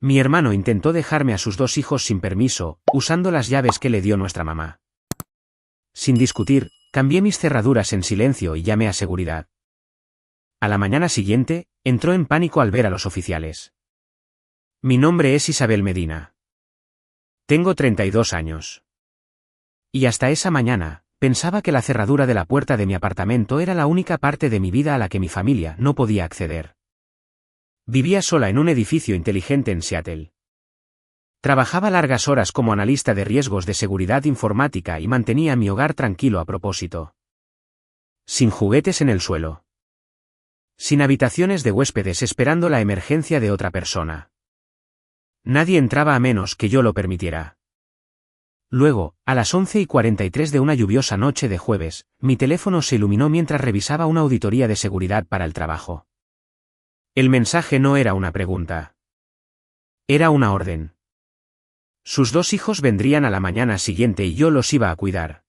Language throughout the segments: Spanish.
Mi hermano intentó dejarme a sus dos hijos sin permiso, usando las llaves que le dio nuestra mamá. Sin discutir, cambié mis cerraduras en silencio y llamé a seguridad. A la mañana siguiente, entró en pánico al ver a los oficiales. Mi nombre es Isabel Medina. Tengo 32 años. Y hasta esa mañana, pensaba que la cerradura de la puerta de mi apartamento era la única parte de mi vida a la que mi familia no podía acceder. Vivía sola en un edificio inteligente en Seattle. Trabajaba largas horas como analista de riesgos de seguridad informática y mantenía mi hogar tranquilo a propósito. Sin juguetes en el suelo. Sin habitaciones de huéspedes esperando la emergencia de otra persona. Nadie entraba a menos que yo lo permitiera. Luego, a las 11:43 de una lluviosa noche de jueves, mi teléfono se iluminó mientras revisaba una auditoría de seguridad para el trabajo. El mensaje no era una pregunta. Era una orden. Sus dos hijos vendrían a la mañana siguiente y yo los iba a cuidar.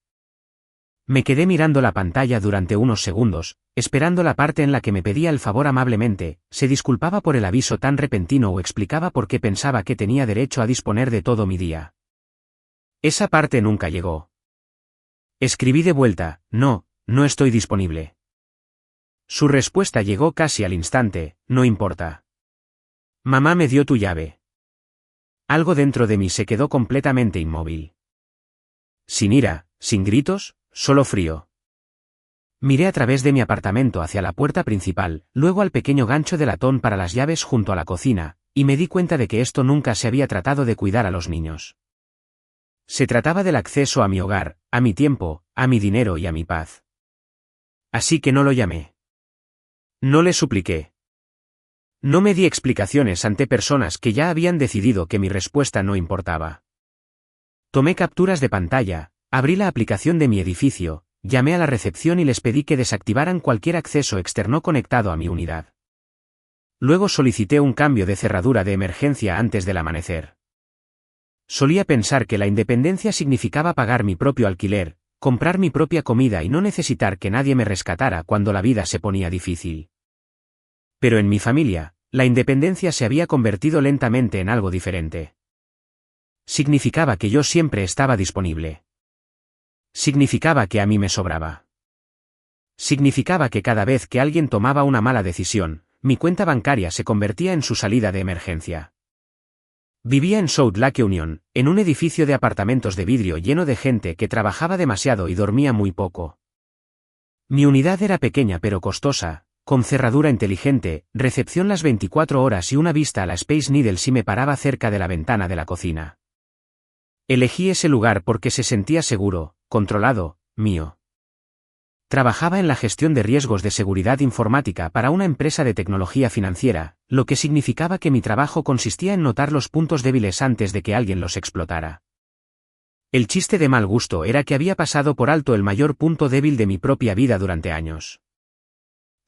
Me quedé mirando la pantalla durante unos segundos, esperando la parte en la que me pedía el favor amablemente, se disculpaba por el aviso tan repentino o explicaba por qué pensaba que tenía derecho a disponer de todo mi día. Esa parte nunca llegó. Escribí de vuelta, no estoy disponible. Su respuesta llegó casi al instante, no importa. Mamá me dio tu llave. Algo dentro de mí se quedó completamente inmóvil. Sin ira, sin gritos, solo frío. Miré a través de mi apartamento hacia la puerta principal, luego al pequeño gancho de latón para las llaves junto a la cocina, y me di cuenta de que esto nunca se había tratado de cuidar a los niños. Se trataba del acceso a mi hogar, a mi tiempo, a mi dinero y a mi paz. Así que no lo llamé. No le supliqué. No me di explicaciones ante personas que ya habían decidido que mi respuesta no importaba. Tomé capturas de pantalla, abrí la aplicación de mi edificio, llamé a la recepción y les pedí que desactivaran cualquier acceso externo conectado a mi unidad. Luego solicité un cambio de cerradura de emergencia antes del amanecer. Solía pensar que la independencia significaba pagar mi propio alquiler, comprar mi propia comida y no necesitar que nadie me rescatara cuando la vida se ponía difícil. Pero en mi familia, la independencia se había convertido lentamente en algo diferente. Significaba que yo siempre estaba disponible. Significaba que a mí me sobraba. Significaba que cada vez que alguien tomaba una mala decisión, mi cuenta bancaria se convertía en su salida de emergencia. Vivía en South Lake Union, en un edificio de apartamentos de vidrio lleno de gente que trabajaba demasiado y dormía muy poco. Mi unidad era pequeña pero costosa, con cerradura inteligente, recepción las 24 horas y una vista a la Space Needle si me paraba cerca de la ventana de la cocina. Elegí ese lugar porque se sentía seguro, controlado, mío. Trabajaba en la gestión de riesgos de seguridad informática para una empresa de tecnología financiera, lo que significaba que mi trabajo consistía en notar los puntos débiles antes de que alguien los explotara. El chiste de mal gusto era que había pasado por alto el mayor punto débil de mi propia vida durante años.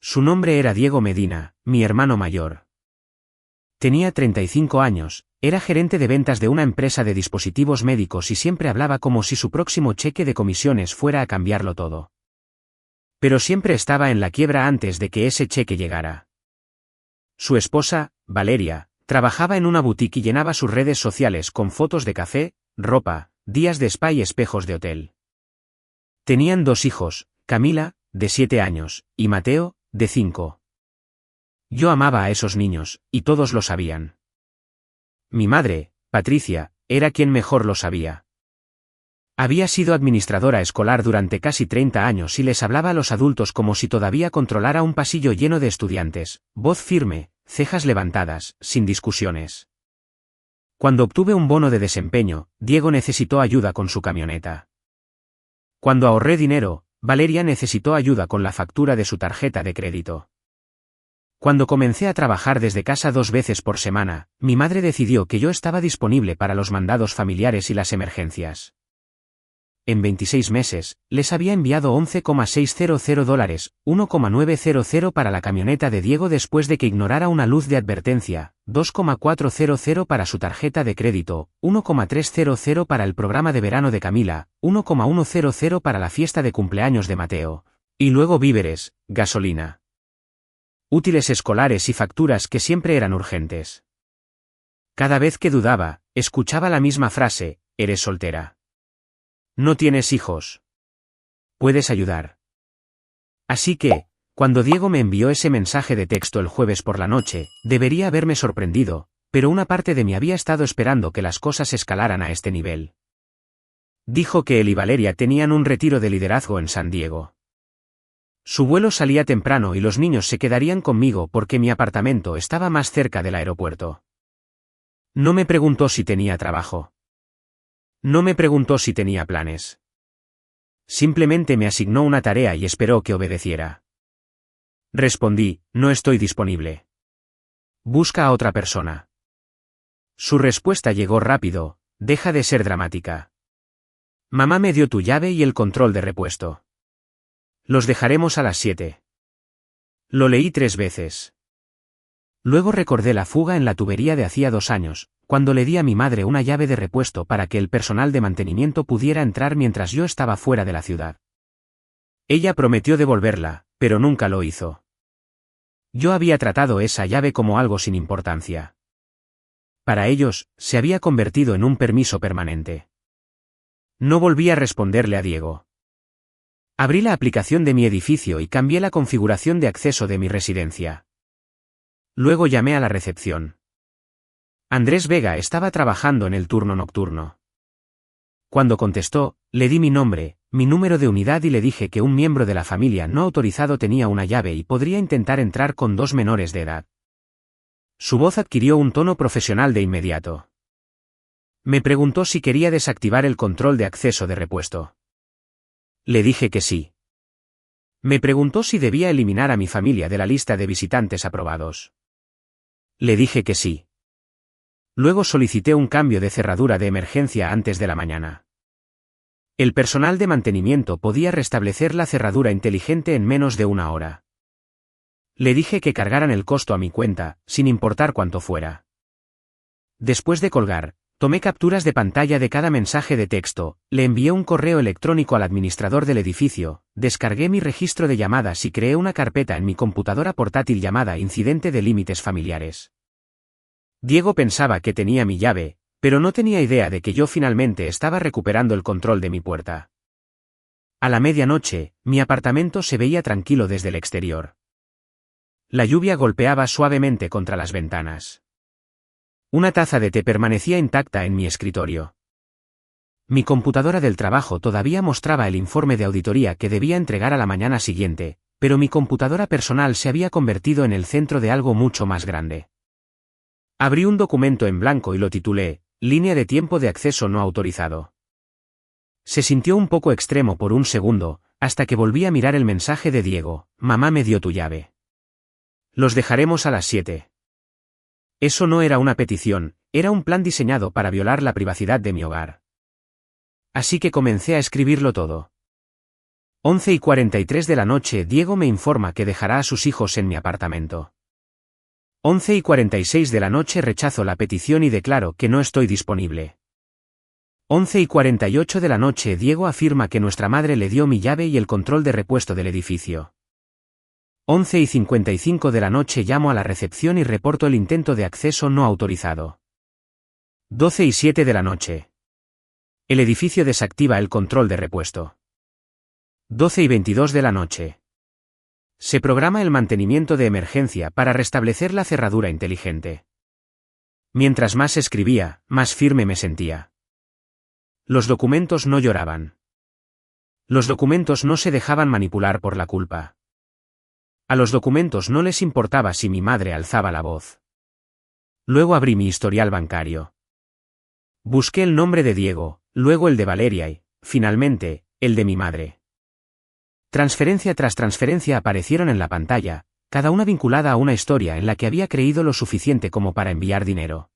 Su nombre era Diego Medina, mi hermano mayor. Tenía 35 años, era gerente de ventas de una empresa de dispositivos médicos y siempre hablaba como si su próximo cheque de comisiones fuera a cambiarlo todo. Pero siempre estaba en la quiebra antes de que ese cheque llegara. Su esposa, Valeria, trabajaba en una boutique y llenaba sus redes sociales con fotos de café, ropa, días de spa y espejos de hotel. Tenían dos hijos, Camila, de 7 años, y Mateo, de 5. Yo amaba a esos niños, y todos lo sabían. Mi madre, Patricia, era quien mejor lo sabía. Había sido administradora escolar durante casi 30 años y les hablaba a los adultos como si todavía controlara un pasillo lleno de estudiantes, voz firme, cejas levantadas, sin discusiones. Cuando obtuve un bono de desempeño, Diego necesitó ayuda con su camioneta. Cuando ahorré dinero, Valeria necesitó ayuda con la factura de su tarjeta de crédito. Cuando comencé a trabajar desde casa 2 veces por semana, mi madre decidió que yo estaba disponible para los mandados familiares y las emergencias. En 26 meses, les había enviado $11,600, $1,900 para la camioneta de Diego después de que ignorara una luz de advertencia, $2,400 para su tarjeta de crédito, $1,300 para el programa de verano de Camila, $1,100 para la fiesta de cumpleaños de Mateo, y luego víveres, gasolina, útiles escolares y facturas que siempre eran urgentes. Cada vez que dudaba, escuchaba la misma frase: ¿eres soltera? ¿No tienes hijos? ¿Puedes ayudar? Así que, cuando Diego me envió ese mensaje de texto el jueves por la noche, debería haberme sorprendido, pero una parte de mí había estado esperando que las cosas escalaran a este nivel. Dijo que él y Valeria tenían un retiro de liderazgo en San Diego. Su vuelo salía temprano y los niños se quedarían conmigo porque mi apartamento estaba más cerca del aeropuerto. No me preguntó si tenía trabajo. No me preguntó si tenía planes. Simplemente me asignó una tarea y esperó que obedeciera. Respondí: no estoy disponible. Busca a otra persona. Su respuesta llegó rápido: deja de ser dramática. Mamá me dio tu llave y el control de repuesto. Los dejaremos a las 7. Lo leí 3 veces. Luego recordé la fuga en la tubería de hacía 2 años, cuando le di a mi madre una llave de repuesto para que el personal de mantenimiento pudiera entrar mientras yo estaba fuera de la ciudad. Ella prometió devolverla, pero nunca lo hizo. Yo había tratado esa llave como algo sin importancia. Para ellos, se había convertido en un permiso permanente. No volví a responderle a Diego. Abrí la aplicación de mi edificio y cambié la configuración de acceso de mi residencia. Luego llamé a la recepción. Andrés Vega estaba trabajando en el turno nocturno. Cuando contestó, le di mi nombre, mi número de unidad y le dije que un miembro de la familia no autorizado tenía una llave y podría intentar entrar con 2 menores de edad. Su voz adquirió un tono profesional de inmediato. Me preguntó si quería desactivar el control de acceso de repuesto. Le dije que sí. Me preguntó si debía eliminar a mi familia de la lista de visitantes aprobados. Le dije que sí. Luego solicité un cambio de cerradura de emergencia antes de la mañana. El personal de mantenimiento podía restablecer la cerradura inteligente en menos de 1 hora. Le dije que cargaran el costo a mi cuenta, sin importar cuánto fuera. Después de colgar, tomé capturas de pantalla de cada mensaje de texto, le envié un correo electrónico al administrador del edificio, descargué mi registro de llamadas y creé una carpeta en mi computadora portátil llamada Incidente de Límites Familiares. Diego pensaba que tenía mi llave, pero no tenía idea de que yo finalmente estaba recuperando el control de mi puerta. A la medianoche, mi apartamento se veía tranquilo desde el exterior. La lluvia golpeaba suavemente contra las ventanas. Una taza de té permanecía intacta en mi escritorio. Mi computadora del trabajo todavía mostraba el informe de auditoría que debía entregar a la mañana siguiente, pero mi computadora personal se había convertido en el centro de algo mucho más grande. Abrí un documento en blanco y lo titulé: Línea de tiempo de acceso no autorizado. Se sintió un poco extremo por un segundo, hasta que volví a mirar el mensaje de Diego: mamá me dio tu llave. Los dejaremos a las 7. Eso no era una petición, era un plan diseñado para violar la privacidad de mi hogar. Así que comencé a escribirlo todo. 11:43 de la noche Diego me informa que dejará a sus hijos en mi apartamento. 11:46 de la noche rechazo la petición y declaro que no estoy disponible. 11:48 de la noche Diego afirma que nuestra madre le dio mi llave y el control de repuesto del edificio. 11:55 de la noche llamo a la recepción y reporto el intento de acceso no autorizado. 12:07 de la noche. El edificio desactiva el control de repuesto. 12:22 de la noche. Se programa el mantenimiento de emergencia para restablecer la cerradura inteligente. Mientras más escribía, más firme me sentía. Los documentos no lloraban. Los documentos no se dejaban manipular por la culpa. A los documentos no les importaba si mi madre alzaba la voz. Luego abrí mi historial bancario. Busqué el nombre de Diego, luego el de Valeria y, finalmente, el de mi madre. Transferencia tras transferencia aparecieron en la pantalla, cada una vinculada a una historia en la que había creído lo suficiente como para enviar dinero.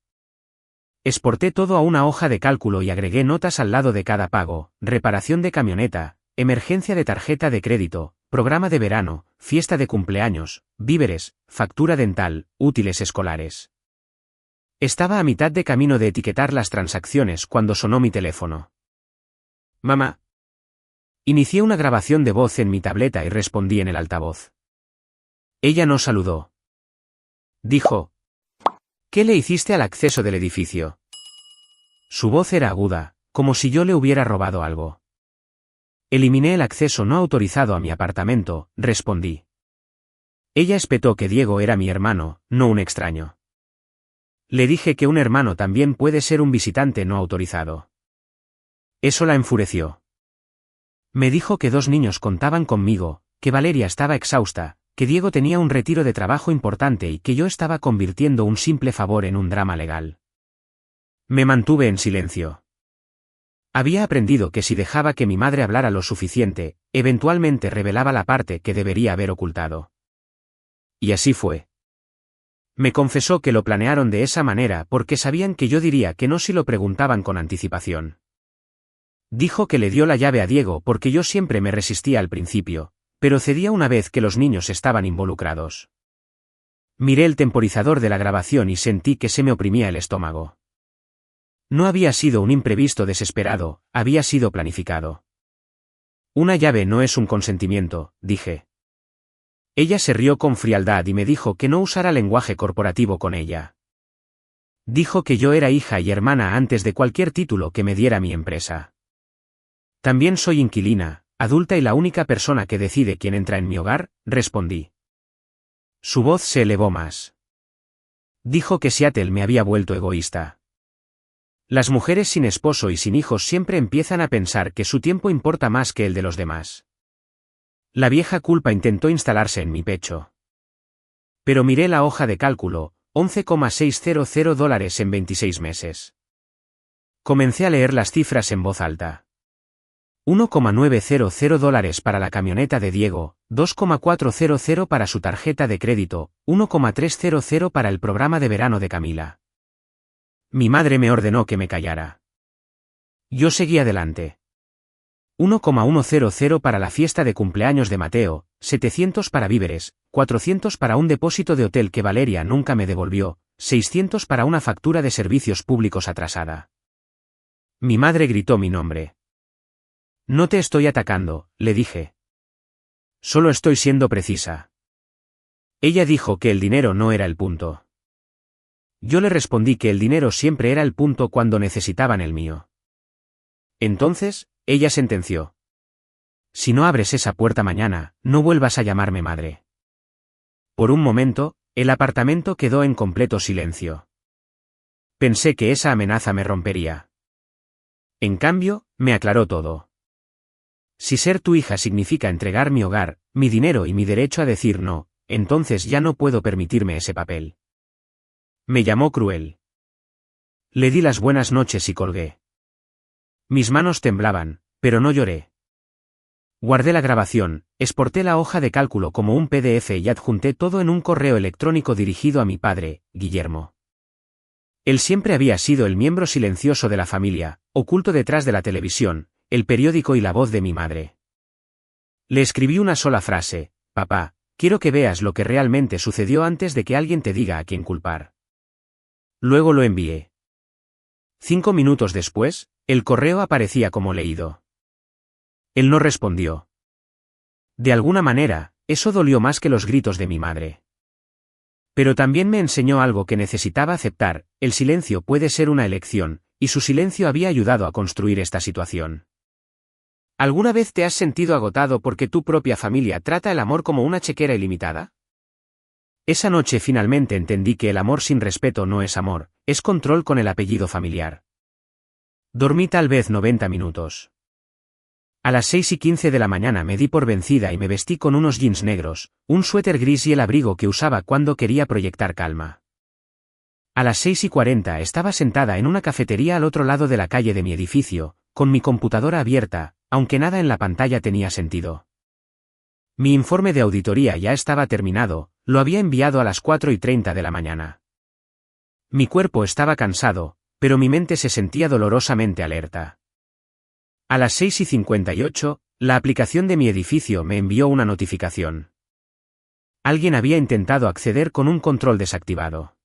Exporté todo a una hoja de cálculo y agregué notas al lado de cada pago: reparación de camioneta, emergencia de tarjeta de crédito, programa de verano, fiesta de cumpleaños, víveres, factura dental, útiles escolares. Estaba a mitad de camino de etiquetar las transacciones cuando sonó mi teléfono. Mamá. Inicié una grabación de voz en mi tableta y respondí en el altavoz. Ella no saludó. Dijo: ¿Qué le hiciste al acceso del edificio? Su voz era aguda, como si yo le hubiera robado algo. Eliminé el acceso no autorizado a mi apartamento, respondí. Ella espetó que Diego era mi hermano, no un extraño. Le dije que un hermano también puede ser un visitante no autorizado. Eso la enfureció. Me dijo que 2 niños contaban conmigo, que Valeria estaba exhausta, que Diego tenía un retiro de trabajo importante y que yo estaba convirtiendo un simple favor en un drama legal. Me mantuve en silencio. Había aprendido que si dejaba que mi madre hablara lo suficiente, eventualmente revelaba la parte que debería haber ocultado. Y así fue. Me confesó que lo planearon de esa manera porque sabían que yo diría que no si lo preguntaban con anticipación. Dijo que le dio la llave a Diego porque yo siempre me resistía al principio, pero cedía una vez que los niños estaban involucrados. Miré el temporizador de la grabación y sentí que se me oprimía el estómago. No había sido un imprevisto desesperado, había sido planificado. Una llave no es un consentimiento, dije. Ella se rió con frialdad y me dijo que no usara lenguaje corporativo con ella. Dijo que yo era hija y hermana antes de cualquier título que me diera mi empresa. También soy inquilina, adulta y la única persona que decide quién entra en mi hogar, respondí. Su voz se elevó más. Dijo que Seattle me había vuelto egoísta. Las mujeres sin esposo y sin hijos siempre empiezan a pensar que su tiempo importa más que el de los demás. La vieja culpa intentó instalarse en mi pecho. Pero miré la hoja de cálculo, $11,600 en 26 meses. Comencé a leer las cifras en voz alta. $1,900 para la camioneta de Diego, $2,400 para su tarjeta de crédito, $1,300 para el programa de verano de Camila. Mi madre me ordenó que me callara. Yo seguí adelante. 1,100 para la fiesta de cumpleaños de Mateo, 700 para víveres, 400 para un depósito de hotel que Valeria nunca me devolvió, 600 para una factura de servicios públicos atrasada. Mi madre gritó mi nombre. No te estoy atacando, le dije. Solo estoy siendo precisa. Ella dijo que el dinero no era el punto. Yo le respondí que el dinero siempre era el punto cuando necesitaban el mío. Entonces, ella sentenció. Si no abres esa puerta mañana, no vuelvas a llamarme madre. Por un momento, el apartamento quedó en completo silencio. Pensé que esa amenaza me rompería. En cambio, me aclaró todo. Si ser tu hija significa entregar mi hogar, mi dinero y mi derecho a decir no, entonces ya no puedo permitirme ese papel. Me llamó cruel. Le di las buenas noches y colgué. Mis manos temblaban, pero no lloré. Guardé la grabación, exporté la hoja de cálculo como un PDF y adjunté todo en un correo electrónico dirigido a mi padre, Guillermo. Él siempre había sido el miembro silencioso de la familia, oculto detrás de la televisión, el periódico y la voz de mi madre. Le escribí una sola frase: papá, quiero que veas lo que realmente sucedió antes de que alguien te diga a quién culpar. Luego lo envié. 5 minutos después, el correo aparecía como leído. Él no respondió. De alguna manera, eso dolió más que los gritos de mi madre. Pero también me enseñó algo que necesitaba aceptar: el silencio puede ser una elección, y su silencio había ayudado a construir esta situación. ¿Alguna vez te has sentido agotado porque tu propia familia trata el amor como una chequera ilimitada? Esa noche finalmente entendí que el amor sin respeto no es amor, es control con el apellido familiar. Dormí tal vez 90 minutos. A las 6:15 de la mañana me di por vencida y me vestí con unos jeans negros, un suéter gris y el abrigo que usaba cuando quería proyectar calma. A las 6:40 estaba sentada en una cafetería al otro lado de la calle de mi edificio, con mi computadora abierta, aunque nada en la pantalla tenía sentido. Mi informe de auditoría ya estaba terminado, lo había enviado a las 4:30 de la mañana. Mi cuerpo estaba cansado, pero mi mente se sentía dolorosamente alerta. A las 6:58, la aplicación de mi edificio me envió una notificación. Alguien había intentado acceder con un control desactivado.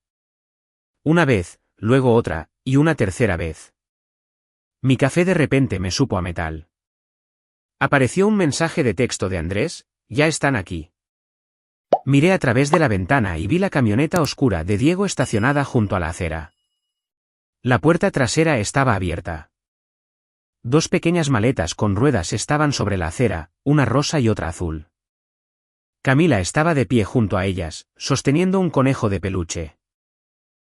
Una vez, luego otra, y una tercera vez. Mi café de repente me supo a metal. Apareció un mensaje de texto de Andrés: ya están aquí. Miré a través de la ventana y vi la camioneta oscura de Diego estacionada junto a la acera. La puerta trasera estaba abierta. Dos pequeñas maletas con ruedas estaban sobre la acera, una rosa y otra azul. Camila estaba de pie junto a ellas, sosteniendo un conejo de peluche.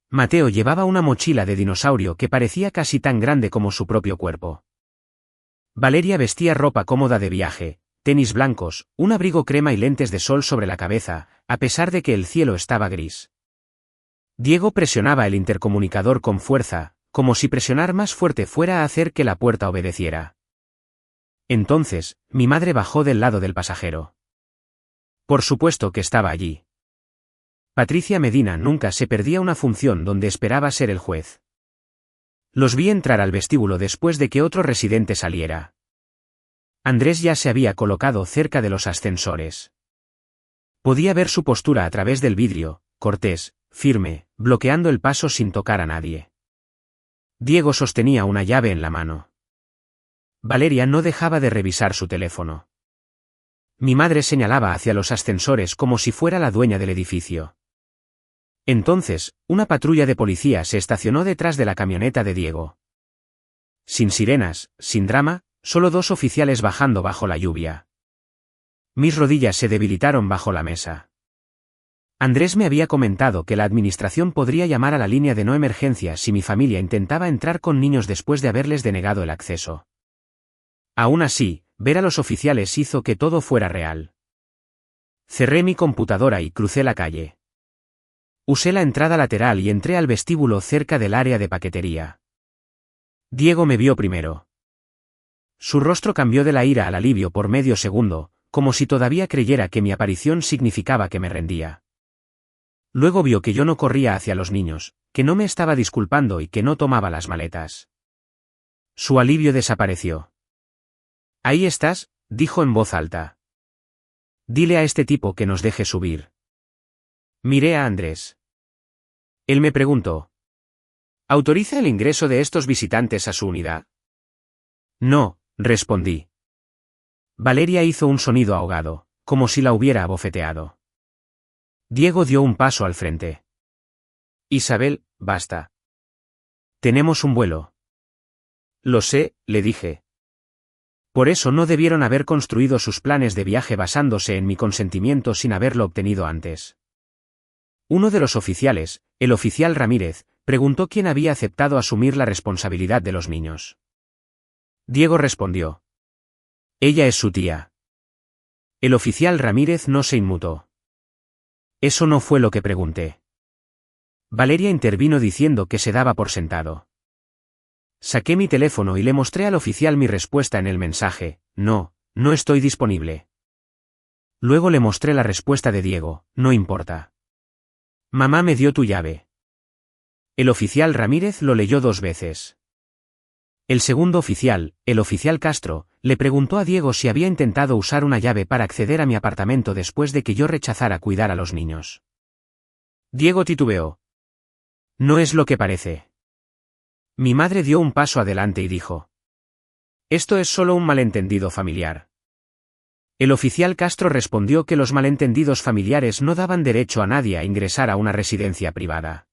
Mateo llevaba una mochila de dinosaurio que parecía casi tan grande como su propio cuerpo. Valeria vestía ropa cómoda de viaje, tenis blancos, un abrigo crema y lentes de sol sobre la cabeza, a pesar de que el cielo estaba gris. Diego presionaba el intercomunicador con fuerza, como si presionar más fuerte fuera a hacer que la puerta obedeciera. Entonces, mi madre bajó del lado del pasajero. Por supuesto que estaba allí. Patricia Medina nunca se perdía una función donde esperaba ser el juez. Los vi entrar al vestíbulo después de que otro residente saliera. Andrés ya se había colocado cerca de los ascensores. Podía ver su postura a través del vidrio, cortés, firme, bloqueando el paso sin tocar a nadie. Diego sostenía una llave en la mano. Valeria no dejaba de revisar su teléfono. Mi madre señalaba hacia los ascensores como si fuera la dueña del edificio. Entonces, una patrulla de policía se estacionó detrás de la camioneta de Diego. Sin sirenas, sin drama, solo dos oficiales bajando bajo la lluvia. Mis rodillas se debilitaron bajo la mesa. Andrés me había comentado que la administración podría llamar a la línea de no emergencia si mi familia intentaba entrar con niños después de haberles denegado el acceso. Aún así, ver a los oficiales hizo que todo fuera real. Cerré mi computadora y crucé la calle. Usé la entrada lateral y entré al vestíbulo cerca del área de paquetería. Diego me vio primero. Su rostro cambió de la ira al alivio por medio segundo, como si todavía creyera que mi aparición significaba que me rendía. Luego vio que yo no corría hacia los niños, que no me estaba disculpando y que no tomaba las maletas. Su alivio desapareció. «Ahí estás», dijo en voz alta. «Dile a este tipo que nos deje subir». Miré a Andrés. Él me preguntó. «¿Autoriza el ingreso de estos visitantes a su unidad?» «No», respondí. Valeria hizo un sonido ahogado, como si la hubiera abofeteado. Diego dio un paso al frente. «Isabel, basta. Tenemos un vuelo». «Lo sé», le dije. Por eso no debieron haber construido sus planes de viaje basándose en mi consentimiento sin haberlo obtenido antes. Uno de los oficiales, el oficial Ramírez, preguntó quién había aceptado asumir la responsabilidad de los niños. Diego respondió. «Ella es su tía». El oficial Ramírez no se inmutó. «Eso no fue lo que pregunté». Valeria intervino diciendo que se daba por sentado. Saqué mi teléfono y le mostré al oficial mi respuesta en el mensaje: «No, no estoy disponible». Luego le mostré la respuesta de Diego: «No importa. Mamá me dio tu llave». El oficial Ramírez lo leyó 2 veces. El segundo oficial, el oficial Castro, le preguntó a Diego si había intentado usar una llave para acceder a mi apartamento después de que yo rechazara cuidar a los niños. Diego titubeó. «No es lo que parece». Mi madre dio un paso adelante y dijo. «Esto es solo un malentendido familiar». El oficial Castro respondió que los malentendidos familiares no daban derecho a nadie a ingresar a una residencia privada.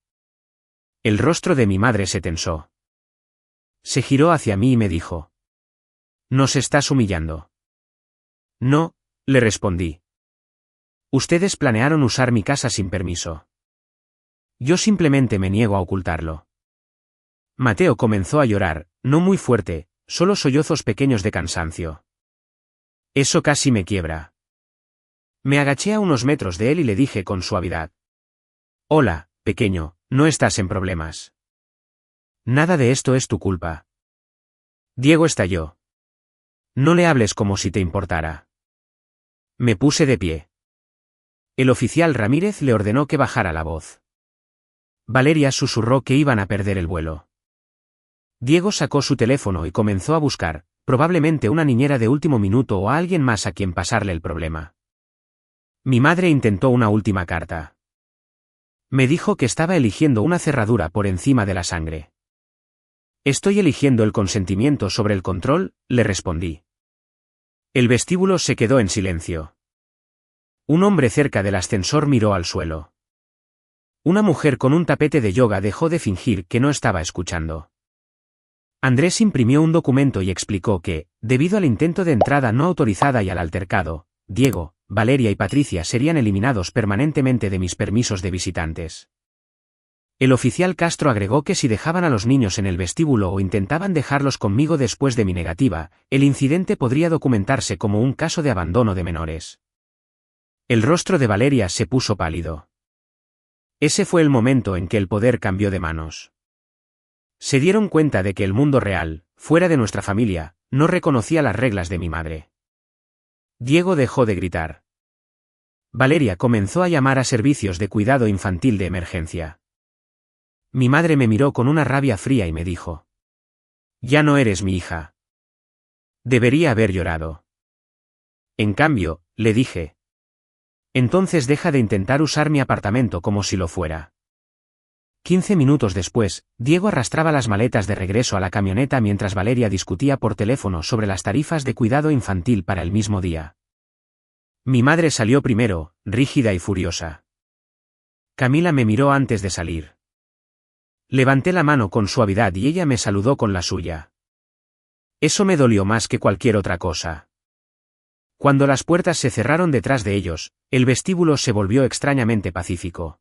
El rostro de mi madre se tensó. Se giró hacia mí y me dijo. «¿Nos estás humillando?» «No», le respondí. «Ustedes planearon usar mi casa sin permiso. Yo simplemente me niego a ocultarlo». Mateo comenzó a llorar, no muy fuerte, solo sollozos pequeños de cansancio. Eso casi me quiebra. Me agaché a unos metros de él y le dije con suavidad. «Hola, pequeño, no estás en problemas. Nada de esto es tu culpa». Diego estalló. «No le hables como si te importara». Me puse de pie. El oficial Ramírez le ordenó que bajara la voz. Valeria susurró que iban a perder el vuelo. Diego sacó su teléfono y comenzó a buscar, probablemente una niñera de último minuto o a alguien más a quien pasarle el problema. Mi madre intentó una última carta. Me dijo que estaba eligiendo una cerradura por encima de la sangre. «Estoy eligiendo el consentimiento sobre el control», le respondí. El vestíbulo se quedó en silencio. Un hombre cerca del ascensor miró al suelo. Una mujer con un tapete de yoga dejó de fingir que no estaba escuchando. Andrés imprimió un documento y explicó que, debido al intento de entrada no autorizada y al altercado, Diego, Valeria y Patricia serían eliminados permanentemente de mis permisos de visitantes. El oficial Castro agregó que si dejaban a los niños en el vestíbulo o intentaban dejarlos conmigo después de mi negativa, el incidente podría documentarse como un caso de abandono de menores. El rostro de Valeria se puso pálido. Ese fue el momento en que el poder cambió de manos. Se dieron cuenta de que el mundo real, fuera de nuestra familia, no reconocía las reglas de mi madre. Diego dejó de gritar. Valeria comenzó a llamar a servicios de cuidado infantil de emergencia. Mi madre me miró con una rabia fría y me dijo: «Ya no eres mi hija». Debería haber llorado. En cambio, le dije: «Entonces deja de intentar usar mi apartamento como si lo fuera». 15 minutos después, Diego arrastraba las maletas de regreso a la camioneta mientras Valeria discutía por teléfono sobre las tarifas de cuidado infantil para el mismo día. Mi madre salió primero, rígida y furiosa. Camila me miró antes de salir. Levanté la mano con suavidad y ella me saludó con la suya. Eso me dolió más que cualquier otra cosa. Cuando las puertas se cerraron detrás de ellos, el vestíbulo se volvió extrañamente pacífico.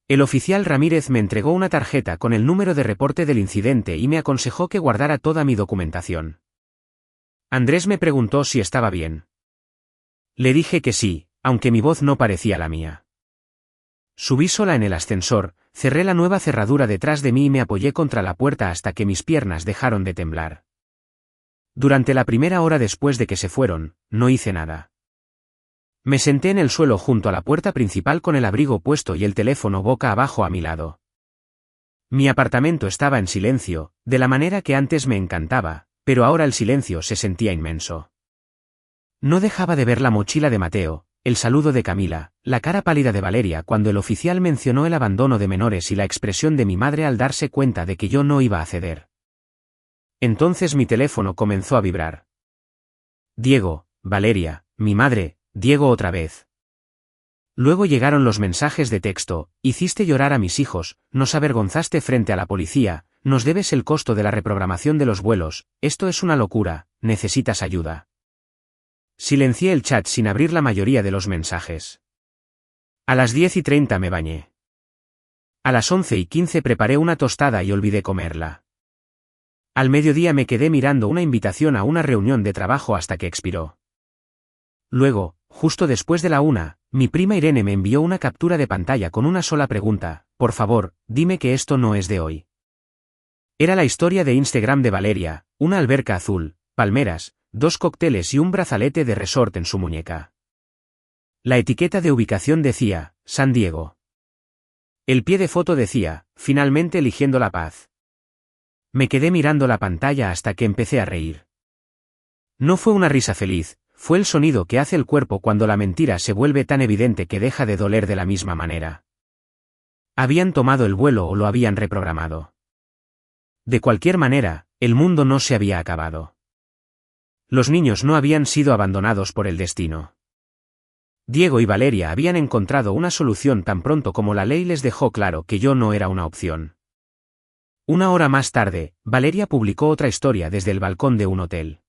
El oficial Ramírez me entregó una tarjeta con el número de reporte del incidente y me aconsejó que guardara toda mi documentación. Andrés me preguntó si estaba bien. Le dije que sí, aunque mi voz no parecía la mía. Subí sola en el ascensor, cerré la nueva cerradura detrás de mí y me apoyé contra la puerta hasta que mis piernas dejaron de temblar. Durante la primera hora después de que se fueron, no hice nada. Me senté en el suelo junto a la puerta principal con el abrigo puesto y el teléfono boca abajo a mi lado. Mi apartamento estaba en silencio, de la manera que antes me encantaba, pero ahora el silencio se sentía inmenso. No dejaba de ver la mochila de Mateo, el saludo de Camila, la cara pálida de Valeria cuando el oficial mencionó el abandono de menores y la expresión de mi madre al darse cuenta de que yo no iba a ceder. Entonces mi teléfono comenzó a vibrar. Diego, Valeria, mi madre, Diego otra vez. Luego llegaron los mensajes de texto: hiciste llorar a mis hijos, nos avergonzaste frente a la policía, nos debes el costo de la reprogramación de los vuelos, esto es una locura, necesitas ayuda. Silencié el chat sin abrir la mayoría de los mensajes. A las 10:30 me bañé. A las 11:15 preparé una tostada y olvidé comerla. Al mediodía me quedé mirando una invitación a una reunión de trabajo hasta que expiró. Luego, justo después de la 1, mi prima Irene me envió una captura de pantalla con una sola pregunta: por favor, dime que esto no es de hoy. Era la historia de Instagram de Valeria, una alberca azul, palmeras, 2 cócteles y un brazalete de resort en su muñeca. La etiqueta de ubicación decía, San Diego. El pie de foto decía, finalmente eligiendo la paz. Me quedé mirando la pantalla hasta que empecé a reír. No fue una risa feliz, fue el sonido que hace el cuerpo cuando la mentira se vuelve tan evidente que deja de doler de la misma manera. Habían tomado el vuelo o lo habían reprogramado. De cualquier manera, el mundo no se había acabado. Los niños no habían sido abandonados por el destino. Diego y Valeria habían encontrado una solución tan pronto como la ley les dejó claro que yo no era una opción. Una hora más tarde, Valeria publicó otra historia desde el balcón de un hotel.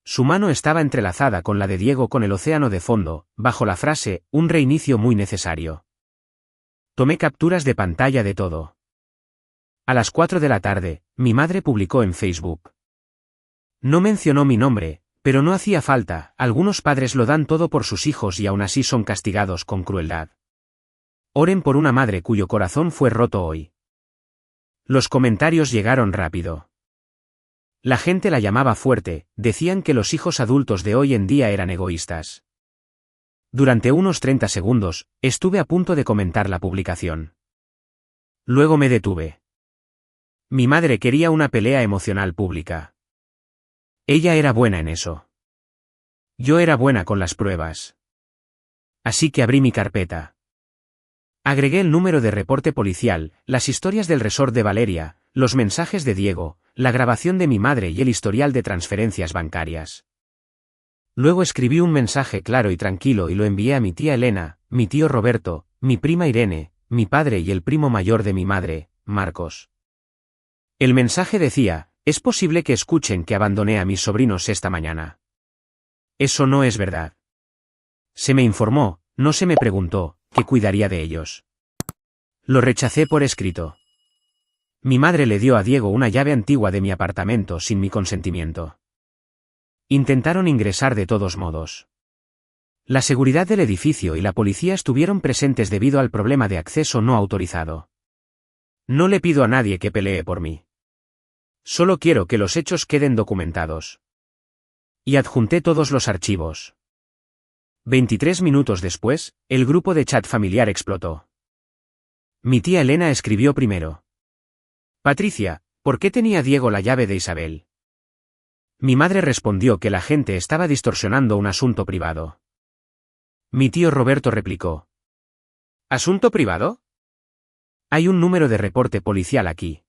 Su mano estaba entrelazada con la de Diego con el océano de fondo, bajo la frase, un reinicio muy necesario. Tomé capturas de pantalla de todo. A las 4 de la tarde, mi madre publicó en Facebook. No mencionó mi nombre, pero no hacía falta, algunos padres lo dan todo por sus hijos y aún así son castigados con crueldad. Oren por una madre cuyo corazón fue roto hoy. Los comentarios llegaron rápido. La gente la llamaba fuerte, decían que los hijos adultos de hoy en día eran egoístas. Durante unos 30 segundos, estuve a punto de comentar la publicación. Luego me detuve. Mi madre quería una pelea emocional pública. Ella era buena en eso. Yo era buena con las pruebas. Así que abrí mi carpeta. Agregué el número de reporte policial, las historias del resort de Valeria, los mensajes de Diego, la grabación de mi madre y el historial de transferencias bancarias. Luego escribí un mensaje claro y tranquilo y lo envié a mi tía Elena, mi tío Roberto, mi prima Irene, mi padre y el primo mayor de mi madre, Marcos. El mensaje decía: es posible que escuchen que abandoné a mis sobrinos esta mañana. Eso no es verdad. Se me informó, no se me preguntó, que cuidaría de ellos. Lo rechacé por escrito. Mi madre le dio a Diego una llave antigua de mi apartamento sin mi consentimiento. Intentaron ingresar de todos modos. La seguridad del edificio y la policía estuvieron presentes debido al problema de acceso no autorizado. No le pido a nadie que pelee por mí. Solo quiero que los hechos queden documentados. Y adjunté todos los archivos. 23 minutos después, el grupo de chat familiar explotó. Mi tía Elena escribió primero: Patricia, ¿por qué tenía Diego la llave de Isabel? Mi madre respondió que la gente estaba distorsionando un asunto privado. Mi tío Roberto replicó: ¿asunto privado? Hay un número de reporte policial aquí.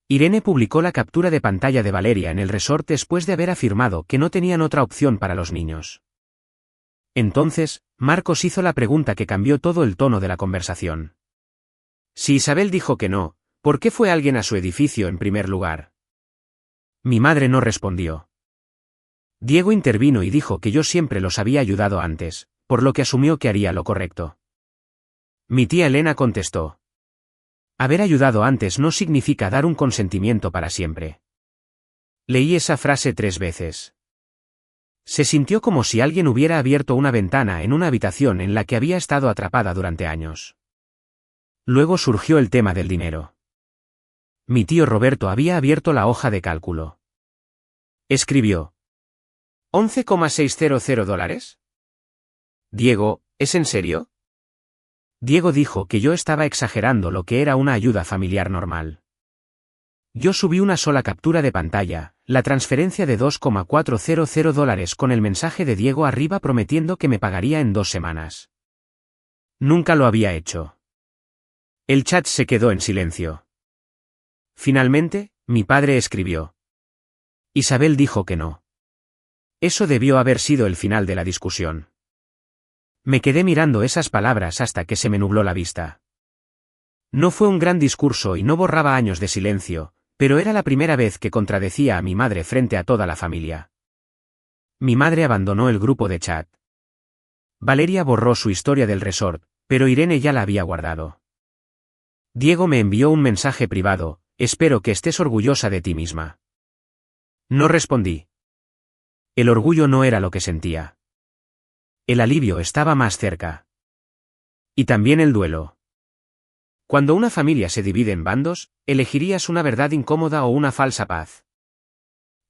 Irene publicó la captura de pantalla de Valeria en el resort después de haber afirmado que no tenían otra opción para los niños. Entonces, Marcos hizo la pregunta que cambió todo el tono de la conversación. Si Isabel dijo que no, ¿por qué fue alguien a su edificio en primer lugar? Mi madre no respondió. Diego intervino y dijo que yo siempre los había ayudado antes, por lo que asumió que haría lo correcto. Mi tía Elena contestó: haber ayudado antes no significa dar un consentimiento para siempre. Leí esa frase 3 veces. Se sintió como si alguien hubiera abierto una ventana en una habitación en la que había estado atrapada durante años. Luego surgió el tema del dinero. Mi tío Roberto había abierto la hoja de cálculo. Escribió: $11,600. Diego, ¿es en serio? Diego dijo que yo estaba exagerando lo que era una ayuda familiar normal. Yo subí una sola captura de pantalla, la transferencia de $2,400 con el mensaje de Diego arriba prometiendo que me pagaría en 2 semanas. Nunca lo había hecho. El chat se quedó en silencio. Finalmente, mi padre escribió: Isabel dijo que no. Eso debió haber sido el final de la discusión. Me quedé mirando esas palabras hasta que se me nubló la vista. No fue un gran discurso y no borraba años de silencio, pero era la primera vez que contradecía a mi madre frente a toda la familia. Mi madre abandonó el grupo de chat. Valeria borró su historia del resort, pero Irene ya la había guardado. Diego me envió un mensaje privado: espero que estés orgullosa de ti misma. No respondí. El orgullo no era lo que sentía. El alivio estaba más cerca. Y también el duelo. Cuando una familia se divide en bandos, elegirías una verdad incómoda o una falsa paz.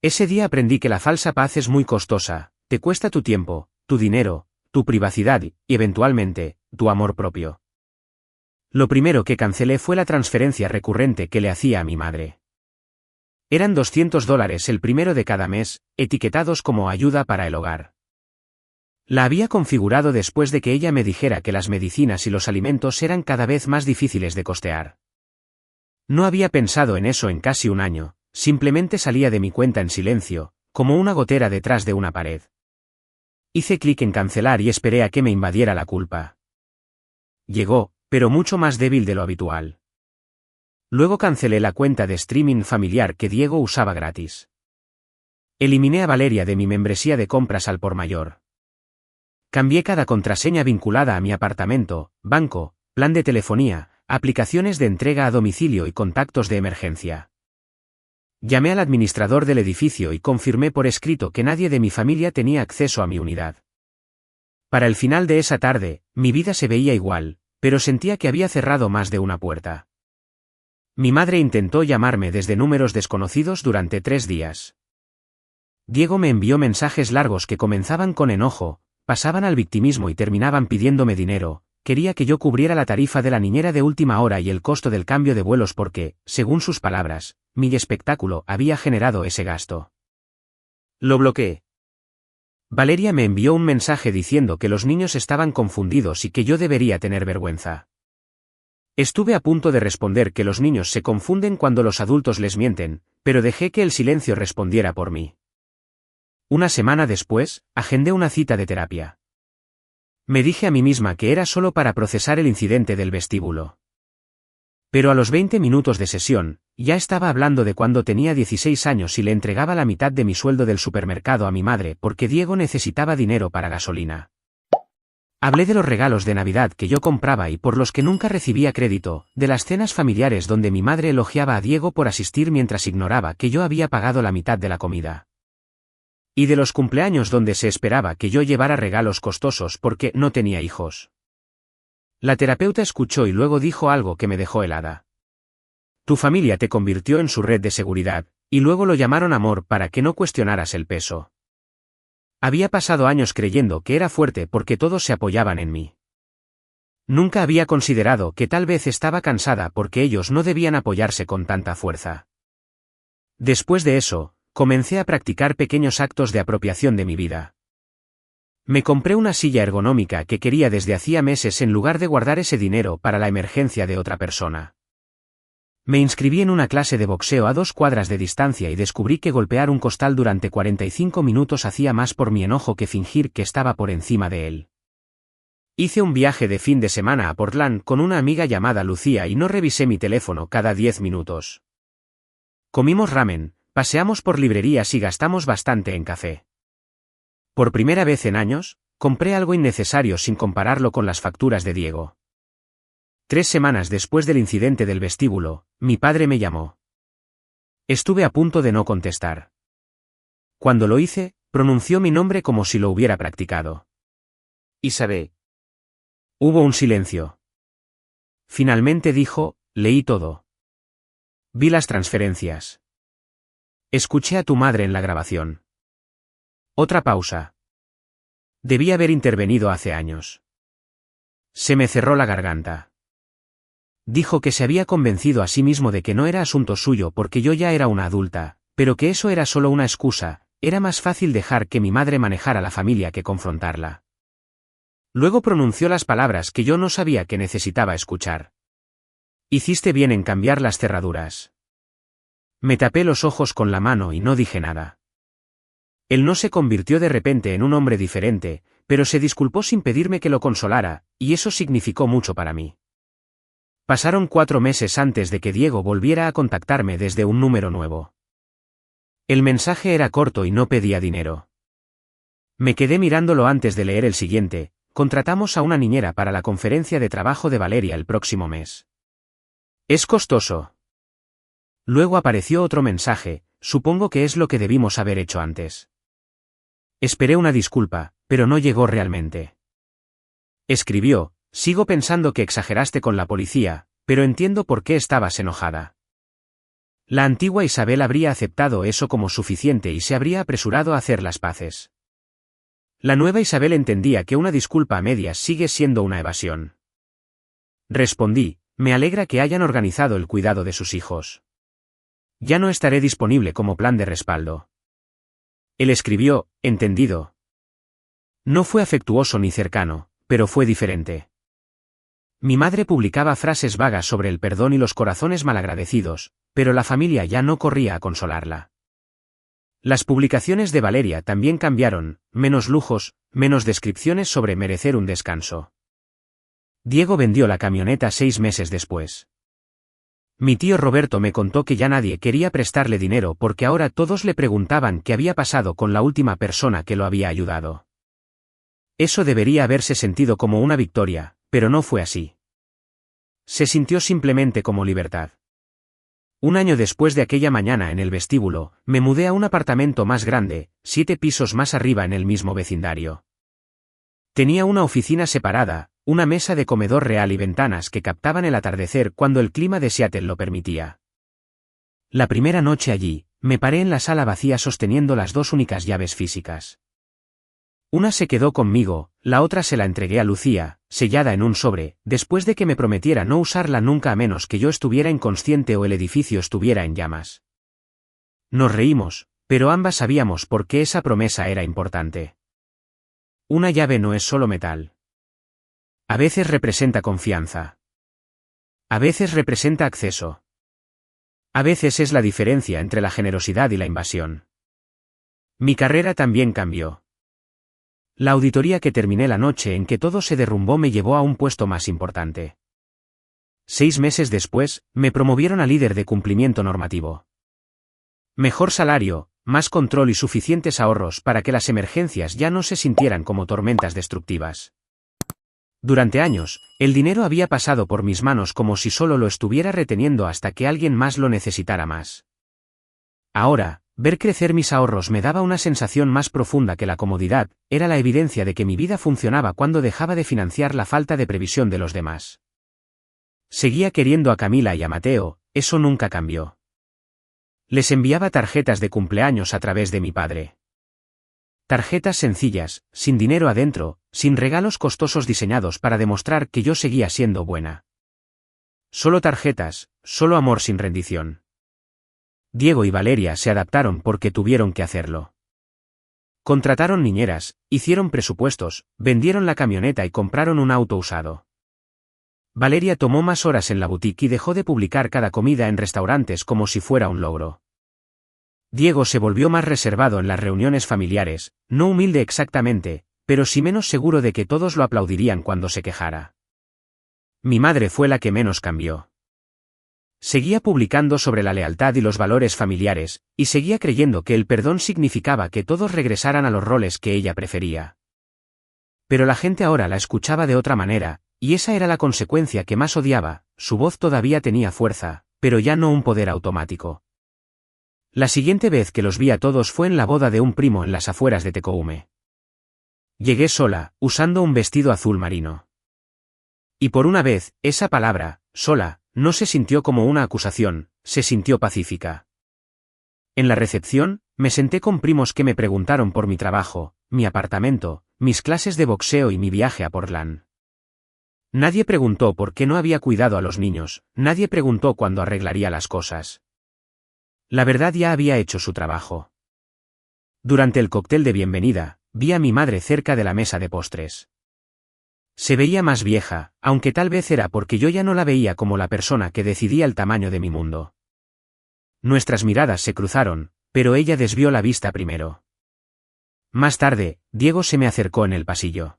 Ese día aprendí que la falsa paz es muy costosa, te cuesta tu tiempo, tu dinero, tu privacidad y, eventualmente, tu amor propio. Lo primero que cancelé fue la transferencia recurrente que le hacía a mi madre. Eran $200 el primero de cada mes, etiquetados como ayuda para el hogar. La había configurado después de que ella me dijera que las medicinas y los alimentos eran cada vez más difíciles de costear. No había pensado en eso en casi un año, simplemente salía de mi cuenta en silencio, como una gotera detrás de una pared. Hice clic en cancelar y esperé a que me invadiera la culpa. Llegó, pero mucho más débil de lo habitual. Luego cancelé la cuenta de streaming familiar que Diego usaba gratis. Eliminé a Valeria de mi membresía de compras al por mayor. Cambié cada contraseña vinculada a mi apartamento, banco, plan de telefonía, aplicaciones de entrega a domicilio y contactos de emergencia. Llamé al administrador del edificio y confirmé por escrito que nadie de mi familia tenía acceso a mi unidad. Para el final de esa tarde, mi vida se veía igual, pero sentía que había cerrado más de una puerta. Mi madre intentó llamarme desde números desconocidos durante 3 días. Diego me envió mensajes largos que comenzaban con enojo, pasaban al victimismo y terminaban pidiéndome dinero. Quería que yo cubriera la tarifa de la niñera de última hora y el costo del cambio de vuelos porque, según sus palabras, mi espectáculo había generado ese gasto. Lo bloqueé. Valeria me envió un mensaje diciendo que los niños estaban confundidos y que yo debería tener vergüenza. Estuve a punto de responder que los niños se confunden cuando los adultos les mienten, pero dejé que el silencio respondiera por mí. Una semana después, agendé una cita de terapia. Me dije a mí misma que era solo para procesar el incidente del vestíbulo. Pero a los 20 minutos de sesión, ya estaba hablando de cuando tenía 16 años y le entregaba la mitad de mi sueldo del supermercado a mi madre porque Diego necesitaba dinero para gasolina. Hablé de los regalos de Navidad que yo compraba y por los que nunca recibía crédito, de las cenas familiares donde mi madre elogiaba a Diego por asistir mientras ignoraba que yo había pagado la mitad de la comida. Y de los cumpleaños donde se esperaba que yo llevara regalos costosos porque no tenía hijos. La terapeuta escuchó y luego dijo algo que me dejó helada. Tu familia te convirtió en su red de seguridad, y luego lo llamaron amor para que no cuestionaras el peso. Había pasado años creyendo que era fuerte porque todos se apoyaban en mí. Nunca había considerado que tal vez estaba cansada porque ellos no debían apoyarse con tanta fuerza. Después de eso, comencé a practicar pequeños actos de apropiación de mi vida. Me compré una silla ergonómica que quería desde hacía meses en lugar de guardar ese dinero para la emergencia de otra persona. Me inscribí en una clase de boxeo a 2 cuadras de distancia y descubrí que golpear un costal durante 45 minutos hacía más por mi enojo que fingir que estaba por encima de él. Hice un viaje de fin de semana a Portland con una amiga llamada Lucía y no revisé mi teléfono cada 10 minutos. Comimos ramen, paseamos por librerías y gastamos bastante en café. Por primera vez en años, compré algo innecesario sin compararlo con las facturas de Diego. 3 semanas después del incidente del vestíbulo, mi padre me llamó. Estuve a punto de no contestar. Cuando lo hice, pronunció mi nombre como si lo hubiera practicado. Isabel. Hubo un silencio. Finalmente dijo, leí todo. Vi las transferencias. Escuché a tu madre en la grabación. Otra pausa. Debí haber intervenido hace años. Se me cerró la garganta. Dijo que se había convencido a sí mismo de que no era asunto suyo porque yo ya era una adulta, pero que eso era solo una excusa, era más fácil dejar que mi madre manejara la familia que confrontarla. Luego pronunció las palabras que yo no sabía que necesitaba escuchar. Hiciste bien en cambiar las cerraduras. Me tapé los ojos con la mano y no dije nada. Él no se convirtió de repente en un hombre diferente, pero se disculpó sin pedirme que lo consolara, y eso significó mucho para mí. Pasaron 4 meses antes de que Diego volviera a contactarme desde un número nuevo. El mensaje era corto y no pedía dinero. Me quedé mirándolo antes de leer el siguiente: contratamos a una niñera para la conferencia de trabajo de Valeria el próximo mes. Es costoso. Luego apareció otro mensaje: supongo que es lo que debimos haber hecho antes. Esperé una disculpa, pero no llegó realmente. Escribió: sigo pensando que exageraste con la policía, pero entiendo por qué estabas enojada. La antigua Isabel habría aceptado eso como suficiente y se habría apresurado a hacer las paces. La nueva Isabel entendía que una disculpa a medias sigue siendo una evasión. Respondí: me alegra que hayan organizado el cuidado de sus hijos. Ya no estaré disponible como plan de respaldo. Él escribió: entendido. No fue afectuoso ni cercano, pero fue diferente. Mi madre publicaba frases vagas sobre el perdón y los corazones malagradecidos, pero la familia ya no corría a consolarla. Las publicaciones de Valeria también cambiaron: menos lujos, menos descripciones sobre merecer un descanso. Diego vendió la camioneta 6 meses después. Mi tío Roberto me contó que ya nadie quería prestarle dinero porque ahora todos le preguntaban qué había pasado con la última persona que lo había ayudado. Eso debería haberse sentido como una victoria, pero no fue así. Se sintió simplemente como libertad. Un año después de aquella mañana en el vestíbulo, me mudé a un apartamento más grande, 7 pisos más arriba en el mismo vecindario. Tenía una oficina separada, una mesa de comedor real y ventanas que captaban el atardecer cuando el clima de Seattle lo permitía. La primera noche allí, me paré en la sala vacía sosteniendo las 2 únicas llaves físicas. Una se quedó conmigo, la otra se la entregué a Lucía, sellada en un sobre, después de que me prometiera no usarla nunca a menos que yo estuviera inconsciente o el edificio estuviera en llamas. Nos reímos, pero ambas sabíamos por qué esa promesa era importante. Una llave no es solo metal. A veces representa confianza. A veces representa acceso. A veces es la diferencia entre la generosidad y la invasión. Mi carrera también cambió. La auditoría que terminé la noche en que todo se derrumbó me llevó a un puesto más importante. 6 meses después, me promovieron a líder de cumplimiento normativo. Mejor salario, más control y suficientes ahorros para que las emergencias ya no se sintieran como tormentas destructivas. Durante años, el dinero había pasado por mis manos como si solo lo estuviera reteniendo hasta que alguien más lo necesitara más. Ahora, ver crecer mis ahorros me daba una sensación más profunda que la comodidad, era la evidencia de que mi vida funcionaba cuando dejaba de financiar la falta de previsión de los demás. Seguía queriendo a Camila y a Mateo, eso nunca cambió. Les enviaba tarjetas de cumpleaños a través de mi padre. Tarjetas sencillas, sin dinero adentro, sin regalos costosos diseñados para demostrar que yo seguía siendo buena. Solo tarjetas, solo amor sin rendición. Diego y Valeria se adaptaron porque tuvieron que hacerlo. Contrataron niñeras, hicieron presupuestos, vendieron la camioneta y compraron un auto usado. Valeria tomó más horas en la boutique y dejó de publicar cada comida en restaurantes como si fuera un logro. Diego se volvió más reservado en las reuniones familiares, no humilde exactamente, pero sí menos seguro de que todos lo aplaudirían cuando se quejara. Mi madre fue la que menos cambió. Seguía publicando sobre la lealtad y los valores familiares, y seguía creyendo que el perdón significaba que todos regresaran a los roles que ella prefería. Pero la gente ahora la escuchaba de otra manera, y esa era la consecuencia que más odiaba, su voz todavía tenía fuerza, pero ya no un poder automático. La siguiente vez que los vi a todos fue en la boda de un primo en las afueras de Tecoume. Llegué sola, usando un vestido azul marino. Y por una vez, esa palabra, sola, no se sintió como una acusación, se sintió pacífica. En la recepción, me senté con primos que me preguntaron por mi trabajo, mi apartamento, mis clases de boxeo y mi viaje a Portland. Nadie preguntó por qué no había cuidado a los niños, nadie preguntó cuándo arreglaría las cosas. La verdad ya había hecho su trabajo. Durante el cóctel de bienvenida, vi a mi madre cerca de la mesa de postres. Se veía más vieja, aunque tal vez era porque yo ya no la veía como la persona que decidía el tamaño de mi mundo. Nuestras miradas se cruzaron, pero ella desvió la vista primero. Más tarde, Diego se me acercó en el pasillo.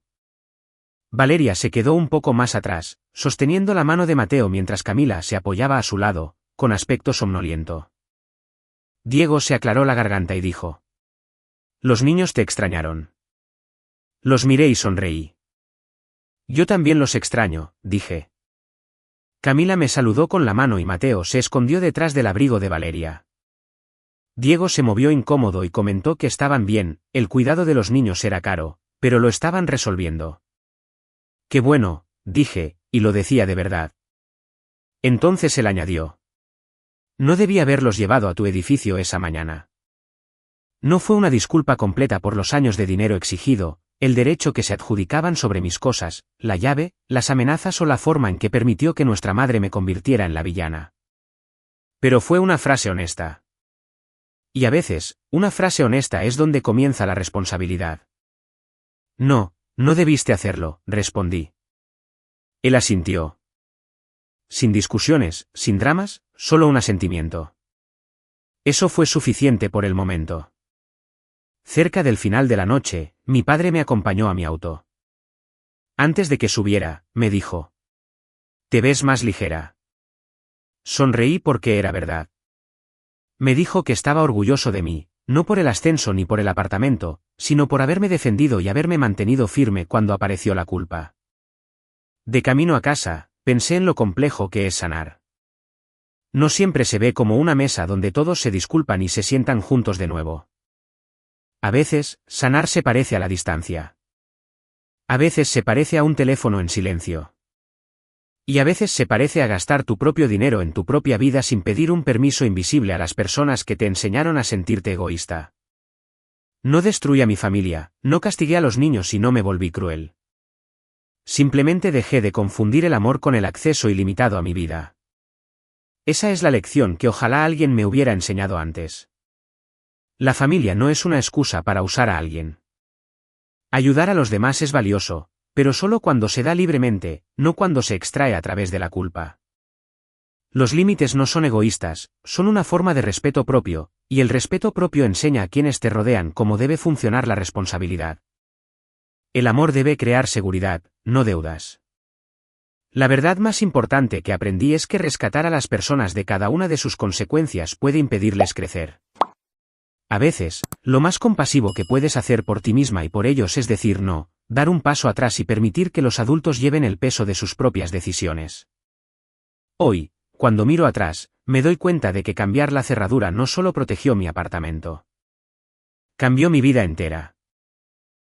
Valeria se quedó un poco más atrás, sosteniendo la mano de Mateo mientras Camila se apoyaba a su lado, con aspecto somnoliento. Diego se aclaró la garganta y dijo: «Los niños te extrañaron». Los miré y sonreí. «Yo también los extraño», dije. Camila me saludó con la mano y Mateo se escondió detrás del abrigo de Valeria. Diego se movió incómodo y comentó que estaban bien, el cuidado de los niños era caro, pero lo estaban resolviendo. «Qué bueno», dije, y lo decía de verdad. Entonces él añadió: «No debí haberlos llevado a tu edificio esa mañana». No fue una disculpa completa por los años de dinero exigido, el derecho que se adjudicaban sobre mis cosas, la llave, las amenazas o la forma en que permitió que nuestra madre me convirtiera en la villana. Pero fue una frase honesta. Y a veces, una frase honesta es donde comienza la responsabilidad. «No, no debiste hacerlo», respondí. Él asintió. Sin discusiones, sin dramas, solo un asentimiento. Eso fue suficiente por el momento. Cerca del final de la noche, mi padre me acompañó a mi auto. Antes de que subiera, me dijo: «Te ves más ligera». Sonreí porque era verdad. Me dijo que estaba orgulloso de mí, no por el ascenso ni por el apartamento, sino por haberme defendido y haberme mantenido firme cuando apareció la culpa. De camino a casa, pensé en lo complejo que es sanar. No siempre se ve como una mesa donde todos se disculpan y se sientan juntos de nuevo. A veces, sanar se parece a la distancia. A veces se parece a un teléfono en silencio. Y a veces se parece a gastar tu propio dinero en tu propia vida sin pedir un permiso invisible a las personas que te enseñaron a sentirte egoísta. No destruí a mi familia, no castigué a los niños y no me volví cruel. Simplemente dejé de confundir el amor con el acceso ilimitado a mi vida. Esa es la lección que ojalá alguien me hubiera enseñado antes. La familia no es una excusa para usar a alguien. Ayudar a los demás es valioso, pero solo cuando se da libremente, no cuando se extrae a través de la culpa. Los límites no son egoístas, son una forma de respeto propio, Y el respeto propio enseña a quienes te rodean cómo debe funcionar la responsabilidad. El amor debe crear seguridad, no deudas. La verdad más importante que aprendí es que rescatar a las personas de cada una de sus consecuencias puede impedirles crecer. A veces, lo más compasivo que puedes hacer por ti misma y por ellos es decir no, dar un paso atrás y permitir que los adultos lleven el peso de sus propias decisiones. Hoy, cuando miro atrás, me doy cuenta de que cambiar la cerradura no solo protegió mi apartamento. Cambió mi vida entera.